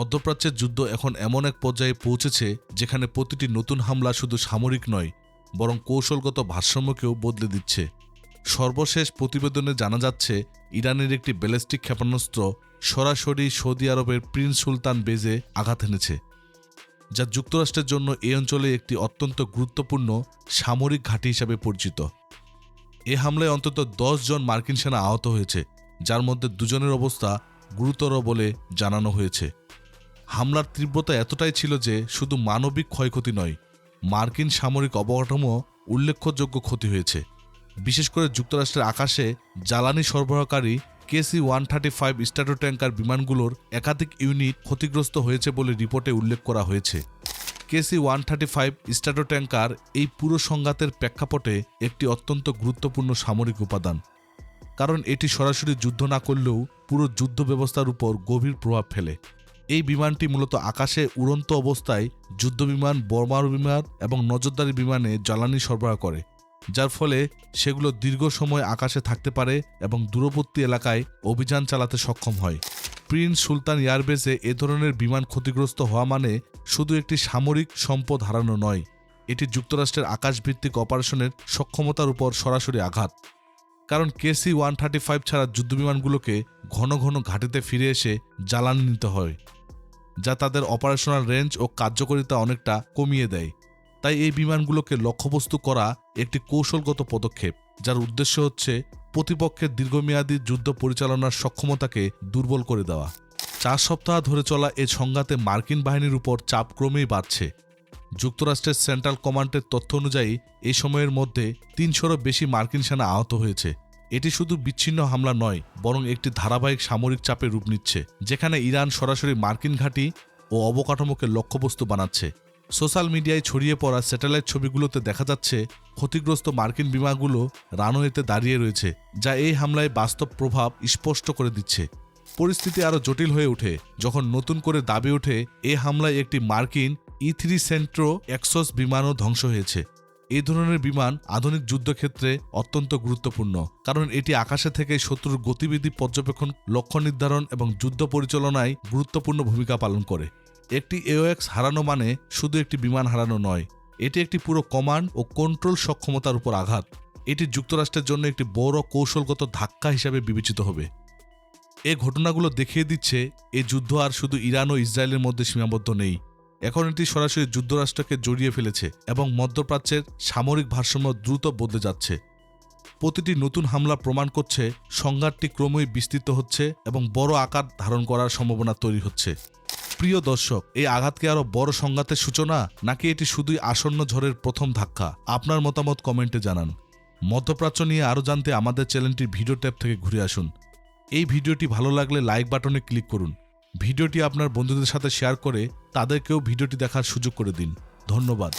মধ্যপ্রাচ্যের যুদ্ধ এখন এমন এক পর্যায়ে পৌঁছেছে যেখানে প্রতিটি নতুন হামলা শুধু সামরিক নয়, বরং কৌশলগত ভারসাম্যকেও বদলে দিচ্ছে। সর্বশেষ প্রতিবেদনে জানা যাচ্ছে ইরানের একটি ব্যালিস্টিক ক্ষেপণাস্ত্র সরাসরি সৌদি আরবের প্রিন্স সুলতান বেজে আঘাত এনেছে, যা যুক্তরাষ্ট্রের জন্য এই অঞ্চলে একটি অত্যন্ত গুরুত্বপূর্ণ সামরিক ঘাঁটি হিসাবে পরিচিত। এ হামলায় অন্তত 10 জন মার্কিন সেনা আহত হয়েছে, যার মধ্যে 2 জনের অবস্থা গুরুতর বলে জানানো হয়েছে। হামলার তীব্রতা এতটাই ছিল যে শুধু মানবিক ক্ষয়ক্ষতি নয়, মার্কিন সামরিক অবকাঠামো উল্লেখযোগ্য ক্ষতি হয়েছে। বিশেষ করে যুক্তরাষ্ট্রের আকাশে জ্বালানি সরবরাহকারী KC-135 স্ট্র্যাটো ট্যাঙ্কার বিমানগুলোর একাধিক ইউনিট ক্ষতিগ্রস্ত হয়েছে বলে রিপোর্টে উল্লেখ করা হয়েছে। KC-135 স্ট্র্যাটো ট্যাঙ্কার এই পুরো সংঘাতের প্রেক্ষাপটে একটি অত্যন্ত গুরুত্বপূর্ণ সামরিক উপাদান, কারণ এটি সরাসরি যুদ্ধ না করলেও পুরো যুদ্ধ ব্যবস্থার উপর গভীর প্রভাব ফেলে। এই বিমানটি মূলত আকাশে উড়ন্ত অবস্থায় যুদ্ধবিমান, বোমারু বিমান এবং নজরদারি বিমানে জ্বালানি সরবরাহ করে, যার ফলে সেগুলো দীর্ঘ সময় আকাশে থাকতে পারে এবং দূরবর্তী এলাকায় অভিযান চালাতে সক্ষম হয়। প্রিন্স সুলতান এয়ারবেসে এ ধরনের বিমান ক্ষতিগ্রস্ত হওয়া মানে শুধু একটি সামরিক সম্পদ হারানো নয়, এটি যুক্তরাষ্ট্রের আকাশভিত্তিক অপারেশনের সক্ষমতার উপর সরাসরি আঘাত। কারণ KC-135 ছাড়া যুদ্ধবিমানগুলোকে ঘন ঘন ঘাঁটিতে ফিরে এসে জ্বালানি নিতে হয়, যা তাদের অপারেশনাল রেঞ্জ ও কার্যকারিতা অনেকটা কমিয়ে দেয়। তাই এই বিমানগুলোকে লক্ষ্যবস্তু করা একটি কৌশলগত পদক্ষেপ, যার উদ্দেশ্য হচ্ছে প্রতিপক্ষের দীর্ঘমেয়াদী যুদ্ধ পরিচালনার সক্ষমতাকে দুর্বল করে দেওয়া। 4 সপ্তাহ ধরে চলা এই সংঘাতে মার্কিন বাহিনীর উপর চাপ ক্রমেই বাড়ছে। যুক্তরাষ্ট্রের সেন্ট্রাল কমান্ডের তথ্য অনুযায়ী এই সময়ের মধ্যে 300-রও বেশি মার্কিন সেনা আহত হয়েছে। এটি শুধু বিচ্ছিন্ন হামলা নয়, বরং একটি ধারাবাহিক সামরিক চাপে রূপ নিচ্ছে, যেখানে ইরান সরাসরি মার্কিন ঘাঁটি ও অবকাঠামোকে লক্ষ্যবস্তু বানাচ্ছে। সোশ্যাল মিডিয়ায় ছড়িয়ে পড়া স্যাটেলাইট ছবিগুলোতে দেখা যাচ্ছে ক্ষতিগ্রস্ত মার্কিন বিমানগুলো রানওয়েতে দাঁড়িয়ে রয়েছে, যা এই হামলায় বাস্তব প্রভাব স্পষ্ট করে দিচ্ছে। পরিস্থিতি আরও জটিল হয়ে ওঠে যখন নতুন করে দাবি ওঠে এই হামলায় একটি মার্কিন E-3 সেন্ট্রো এক্সোস বিমানও ধ্বংস হয়েছে। এই ধরনের বিমান আধুনিক যুদ্ধক্ষেত্রে অত্যন্ত গুরুত্বপূর্ণ, কারণ এটি আকাশে থেকে শত্রুর গতিবিধি পর্যবেক্ষণ, লক্ষ্য নির্ধারণ এবং যুদ্ধ পরিচালনায় গুরুত্বপূর্ণ ভূমিকা পালন করে। একটি AWACS হারানো মানে শুধু একটি বিমান হারানো নয়, এটি একটি পুরো কমান্ড ও কন্ট্রোল সক্ষমতার উপর আঘাত। এটি যুক্তরাষ্ট্রের জন্য একটি বড় কৌশলগত ধাক্কা হিসাবে বিবেচিত হবে। এই ঘটনাগুলো দেখিয়ে দিচ্ছে এই যুদ্ধ আর শুধু ইরান ও ইসরায়েলের মধ্যে সীমাবদ্ধ নেই, এখন এটি সরাসরি যুক্তরাষ্ট্রকে জড়িয়ে ফেলেছে এবং মধ্যপ্রাচ্যের সামরিক ভারসাম্য দ্রুত বদলে যাচ্ছে। প্রতিটি নতুন হামলা প্রমাণ করছে সংঘাতটি ক্রমেই বিস্তৃত হচ্ছে এবং বড় আকার ধারণ করার সম্ভাবনা তৈরি হচ্ছে। প্রিয় দর্শক, এই আঘাতকে আরও বড় সংঘাতের সূচনা, নাকি এটি শুধুই আসন্ন ঝড়ের প্রথম ধাক্কা? আপনার মতামত কমেন্টে জানান। মধ্যপ্রাচ্য নিয়ে আরও জানতে আমাদের চ্যানেলটির ভিডিও ট্যাব থেকে ঘুরে আসুন। এই ভিডিওটি ভালো লাগলে লাইক বাটনে ক্লিক করুন। ভিডিওটি আপনার বন্ধুদের সাথে শেয়ার করে তাদেরকেও ভিডিওটি দেখার সুযোগ করে দিন। ধন্যবাদ।